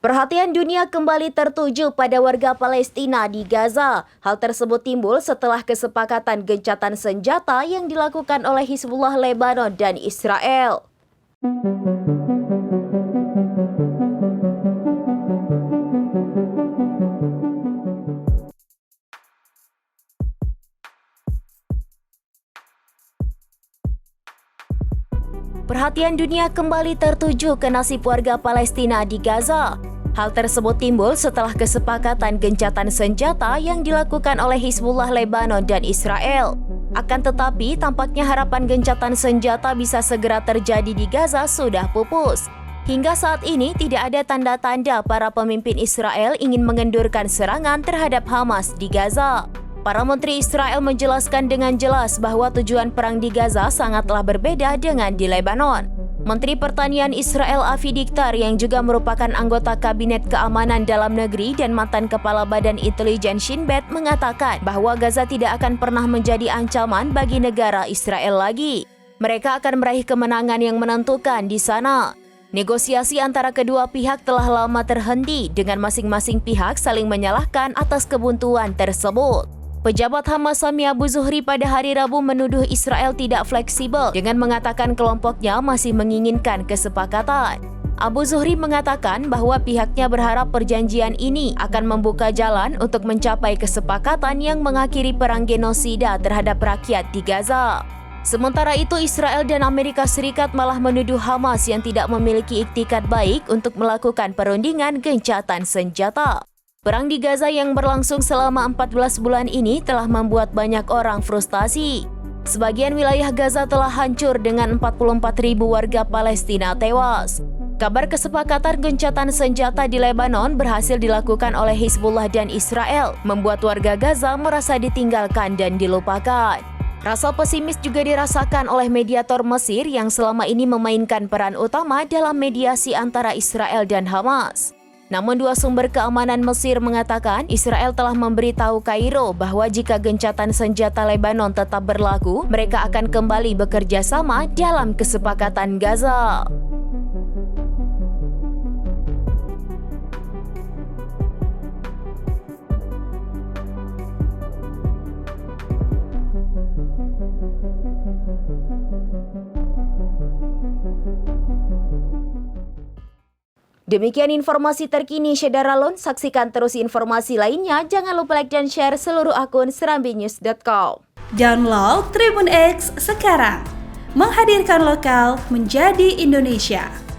Perhatian dunia kembali tertuju pada warga Palestina di Gaza. Hal tersebut timbul setelah kesepakatan gencatan senjata yang dilakukan oleh Hizbullah Lebanon dan Israel. Perhatian dunia kembali tertuju ke nasib warga Palestina di Gaza. Hal tersebut timbul setelah kesepakatan gencatan senjata yang dilakukan oleh Hizbullah Lebanon dan Israel. Akan tetapi, tampaknya harapan gencatan senjata bisa segera terjadi di Gaza sudah pupus. Hingga saat ini tidak ada tanda-tanda para pemimpin Israel ingin mengendurkan serangan terhadap Hamas di Gaza. Para menteri Israel menjelaskan dengan jelas bahwa tujuan perang di Gaza sangatlah berbeda dengan di Lebanon. Menteri Pertanian Israel Avi Dikhtar yang juga merupakan anggota Kabinet Keamanan Dalam Negeri dan mantan Kepala Badan Intelijen Shin Bet mengatakan bahwa Gaza tidak akan pernah menjadi ancaman bagi negara Israel lagi. Mereka akan meraih kemenangan yang menentukan di sana. Negosiasi antara kedua pihak telah lama terhenti dengan masing-masing pihak saling menyalahkan atas kebuntuan tersebut. Pejabat Hamas Sami Abu Zuhri pada hari Rabu menuduh Israel tidak fleksibel dengan mengatakan kelompoknya masih menginginkan kesepakatan. Abu Zuhri mengatakan bahwa pihaknya berharap perjanjian ini akan membuka jalan untuk mencapai kesepakatan yang mengakhiri perang genosida terhadap rakyat di Gaza. Sementara itu, Israel dan Amerika Serikat malah menuduh Hamas yang tidak memiliki iktikat baik untuk melakukan perundingan gencatan senjata. Perang di Gaza yang berlangsung selama 14 bulan ini telah membuat banyak orang frustasi. Sebagian wilayah Gaza telah hancur dengan 44.000 warga Palestina tewas. Kabar kesepakatan gencatan senjata di Lebanon berhasil dilakukan oleh Hizbullah dan Israel, membuat warga Gaza merasa ditinggalkan dan dilupakan. Rasa pesimis juga dirasakan oleh mediator Mesir yang selama ini memainkan peran utama dalam mediasi antara Israel dan Hamas. Namun dua sumber keamanan Mesir mengatakan Israel telah memberitahu Kairo bahwa jika gencatan senjata Lebanon tetap berlaku, mereka akan kembali bekerja sama dalam kesepakatan Gaza. Demikian informasi terkini Syedara Lon. Saksikan terus informasi lainnya. Jangan lupa like dan share seluruh akun serambinews.com. Download Tribun X sekarang. Menghadirkan lokal menjadi Indonesia.